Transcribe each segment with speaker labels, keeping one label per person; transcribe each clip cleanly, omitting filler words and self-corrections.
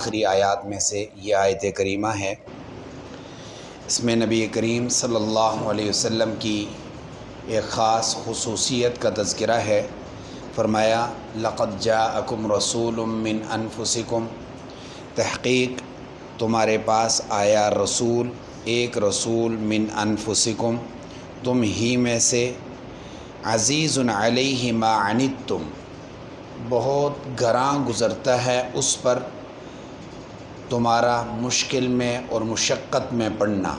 Speaker 1: آخری آیات میں سے یہ آیت کریمہ ہے۔ اس میں نبی کریم صلی اللہ علیہ وسلم کی ایک خاص خصوصیت کا تذکرہ ہے۔ فرمایا لقد جاءکم رسول من انفسکم، تحقیق تمہارے پاس آیا رسول، ایک رسول من انفسکم، تم ہی میں سے، عزیز علیہ ما عنتم، بہت گراں گزرتا ہے اس پر تمہارا مشکل میں اور مشقت میں پڑنا،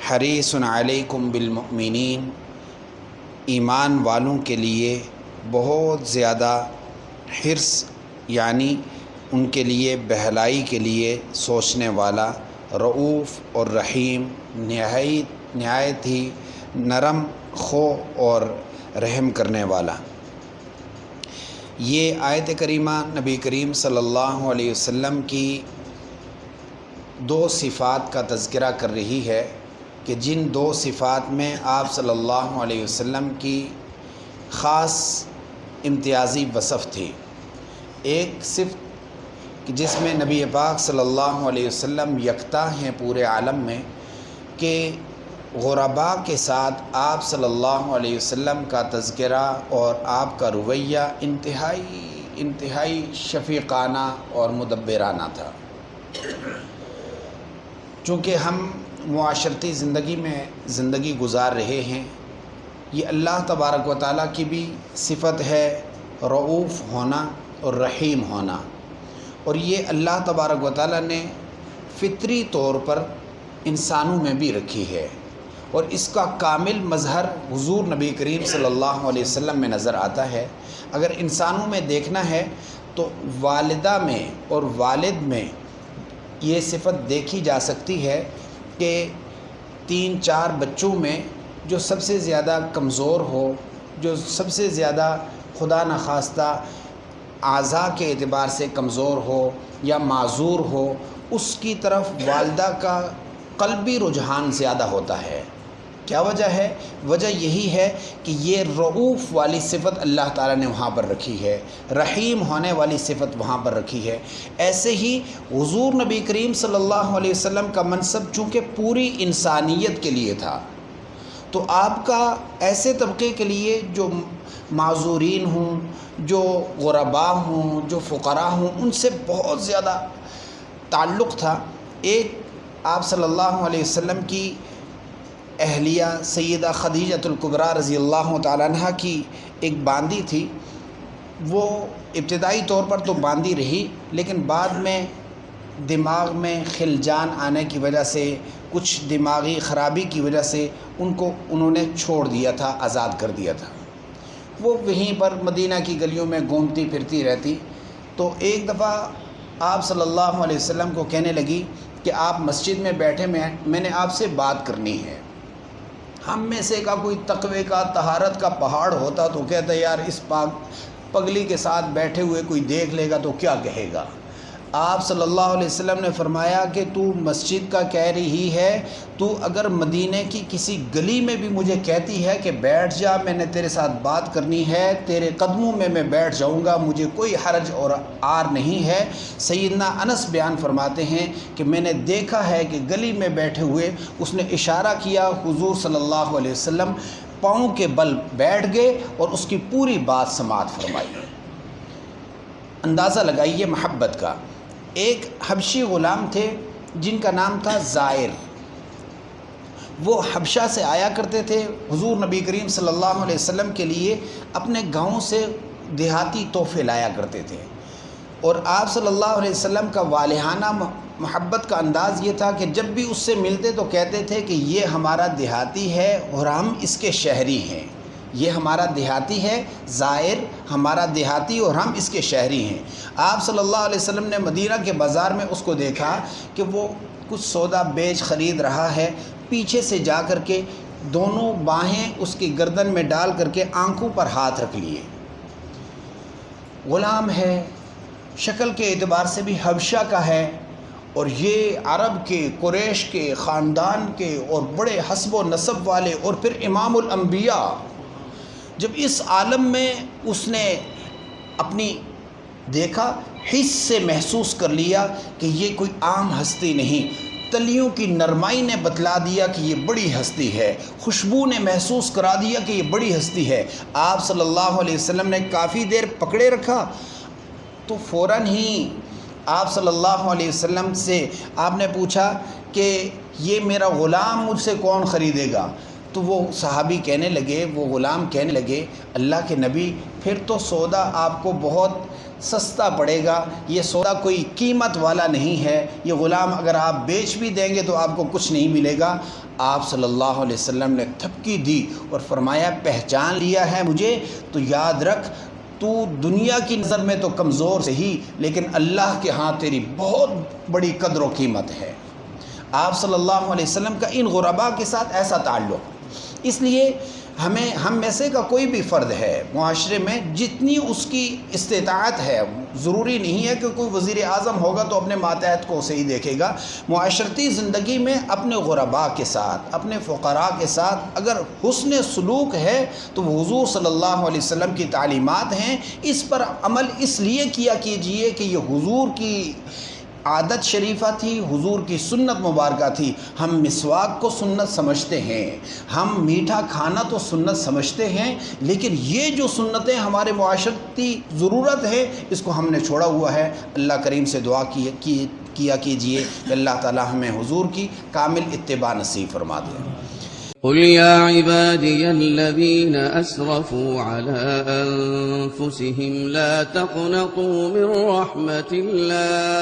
Speaker 1: حریص علیکم بالمؤمنین، ایمان والوں کے لیے بہت زیادہ حرص، یعنی ان کے لیے بہلائی کے لیے سوچنے والا، رؤوف اور رحیم، نہایت ہی نرم خو اور رحم کرنے والا۔ یہ آیت کریمہ نبی کریم صلی اللہ علیہ وسلم کی دو صفات کا تذکرہ کر رہی ہے کہ جن دو صفات میں آپ صلی اللہ علیہ وسلم کی خاص امتیازی وصف تھی۔ ایک صفت کہ جس میں نبی پاک صلی اللہ علیہ وسلم یکتا ہیں پورے عالم میں، کہ غرباء کے ساتھ آپ صلی اللہ علیہ وسلم کا تذکرہ اور آپ کا رویہ انتہائی شفیقانہ اور مدبرانہ تھا۔ چونکہ ہم معاشرتی زندگی میں زندگی گزار رہے ہیں، یہ اللہ تبارک و تعالیٰ کی بھی صفت ہے رؤوف ہونا اور رحیم ہونا، اور یہ اللہ تبارک و تعالیٰ نے فطری طور پر انسانوں میں بھی رکھی ہے، اور اس کا کامل مظہر حضور نبی کریم صلی اللہ علیہ وسلم میں نظر آتا ہے۔ اگر انسانوں میں دیکھنا ہے تو والدہ میں اور والد میں یہ صفت دیکھی جا سکتی ہے کہ 3-4 بچوں میں جو سب سے زیادہ کمزور ہو، جو سب سے زیادہ خدا نخواستہ اعضاء کے اعتبار سے کمزور ہو یا معذور ہو، اس کی طرف والدہ کا قلبی رجحان زیادہ ہوتا ہے۔ کیا وجہ ہے؟ وجہ یہی ہے کہ یہ رؤوف والی صفت اللہ تعالیٰ نے وہاں پر رکھی ہے، رحیم ہونے والی صفت وہاں پر رکھی ہے۔ ایسے ہی حضور نبی کریم صلی اللہ علیہ وسلم کا منصب چونکہ پوری انسانیت کے لیے تھا، تو آپ کا ایسے طبقے کے لیے جو معذورین ہوں، جو غرباء ہوں، جو فقراء ہوں، ان سے بہت زیادہ تعلق تھا۔ ایک آپ صلی اللہ علیہ وسلم کی اہلیہ سیدہ خدیجۃ الکبریٰ رضی اللہ تعالیٰ عنہ کی ایک باندی تھی، وہ ابتدائی طور پر تو باندی رہی، لیکن بعد میں دماغ میں خلجان آنے کی وجہ سے، کچھ دماغی خرابی کی وجہ سے انہوں نے چھوڑ دیا تھا، آزاد کر دیا تھا۔ وہ وہیں پر مدینہ کی گلیوں میں گھومتی پھرتی رہتی، تو ایک دفعہ آپ صلی اللہ علیہ وسلم کو کہنے لگی کہ آپ مسجد میں بیٹھے، میں نے آپ سے بات کرنی ہے۔ ہم میں سے کا کوئی تقوی کا، طہارت کا پہاڑ ہوتا تو کہتا یار اس پگلی کے ساتھ بیٹھے ہوئے کوئی دیکھ لے گا تو کیا کہے گا۔ آپ صلی اللہ علیہ وسلم نے فرمایا کہ تو مسجد کا کہہ رہی ہے، تو اگر مدینہ کی کسی گلی میں بھی مجھے کہتی ہے کہ بیٹھ جا، میں نے تیرے ساتھ بات کرنی ہے، تیرے قدموں میں میں بیٹھ جاؤں گا، مجھے کوئی حرج اور عار نہیں ہے۔ سیدنا انس بیان فرماتے ہیں کہ میں نے دیکھا ہے کہ گلی میں بیٹھے ہوئے اس نے اشارہ کیا، حضور صلی اللہ علیہ وسلم پاؤں کے بل بیٹھ گئے اور اس کی پوری بات سماعت فرمائی۔ اندازہ لگائیے محبت کا۔ ایک حبشی غلام تھے جن کا نام تھا زائر، وہ حبشہ سے آیا کرتے تھے، حضور نبی کریم صلی اللہ علیہ وسلم کے لیے اپنے گاؤں سے دیہاتی تحفے لایا کرتے تھے، اور آپ صلی اللہ علیہ وسلم کا والہانہ محبت کا انداز یہ تھا کہ جب بھی اس سے ملتے تو کہتے تھے کہ یہ ہمارا دیہاتی ہے اور ہم اس کے شہری ہیں، یہ ہمارا دیہاتی ہے، زائر ہمارا دیہاتی اور ہم اس کے شہری ہیں۔ آپ صلی اللہ علیہ وسلم نے مدینہ کے بازار میں اس کو دیکھا کہ وہ کچھ سودا بیچ خرید رہا ہے، پیچھے سے جا کر کے دونوں باہیں اس کی گردن میں ڈال کر کے آنکھوں پر ہاتھ رکھ لیے۔ غلام ہے، شکل کے اعتبار سے بھی حبشہ کا ہے، اور یہ عرب کے، قریش کے خاندان کے اور بڑے حسب و نسب والے، اور پھر امام الانبیاء، جب اس عالم میں اس نے اپنی دیکھا، حس سے محسوس کر لیا کہ یہ کوئی عام ہستی نہیں، تلیوں کی نرمائی نے بتلا دیا کہ یہ بڑی ہستی ہے، خوشبو نے محسوس کرا دیا کہ یہ بڑی ہستی ہے۔ آپ صلی اللہ علیہ وسلم نے کافی دیر پکڑے رکھا تو فوراً ہی آپ صلی اللہ علیہ وسلم سے آپ نے پوچھا کہ یہ میرا غلام مجھ سے کون خریدے گا؟ تو وہ صحابی کہنے لگے، وہ غلام کہنے لگے، اللہ کے نبی پھر تو سودا آپ کو بہت سستا پڑے گا، یہ سودا کوئی قیمت والا نہیں ہے، یہ غلام اگر آپ بیچ بھی دیں گے تو آپ کو کچھ نہیں ملے گا۔ آپ صلی اللہ علیہ وسلم نے تھپکی دی اور فرمایا پہچان لیا ہے مجھے تو یاد رکھ، تو دنیا کی نظر میں تو کمزور سے ہی، لیکن اللہ کے ہاں تیری بہت بڑی قدر و قیمت ہے۔ آپ صلی اللہ علیہ وسلم کا ان غرباء کے ساتھ ایسا تعلق، اس لیے ہم میں سے کا کوئی بھی فرد ہے معاشرے میں، جتنی اس کی استطاعت ہے، ضروری نہیں ہے کہ کوئی وزیر اعظم ہوگا تو اپنے ماتحت کو اسے ہی دیکھے گا، معاشرتی زندگی میں اپنے غرباء کے ساتھ، اپنے فقراء کے ساتھ اگر حسن سلوک ہے تو وہ حضور صلی اللہ علیہ وسلم کی تعلیمات ہیں، اس پر عمل اس لیے کیا کیجئے کہ یہ حضور کی عادت شریفہ تھی، حضور کی سنت مبارکہ تھی۔ ہم مسواک کو سنت سمجھتے ہیں، ہم میٹھا کھانا تو سنت سمجھتے ہیں، لیکن یہ جو سنتیں ہمارے معاشرتی ضرورت ہے اس کو ہم نے چھوڑا ہوا ہے۔ اللہ کریم سے دعا کیا کیجئے کہ اللہ تعالی ہمیں حضور کی کامل اتباع نصیب فرما دے۔
Speaker 2: قل يا عبادي الذين أسرفوا على أنفسهم لا تقنطوا من رحمة الله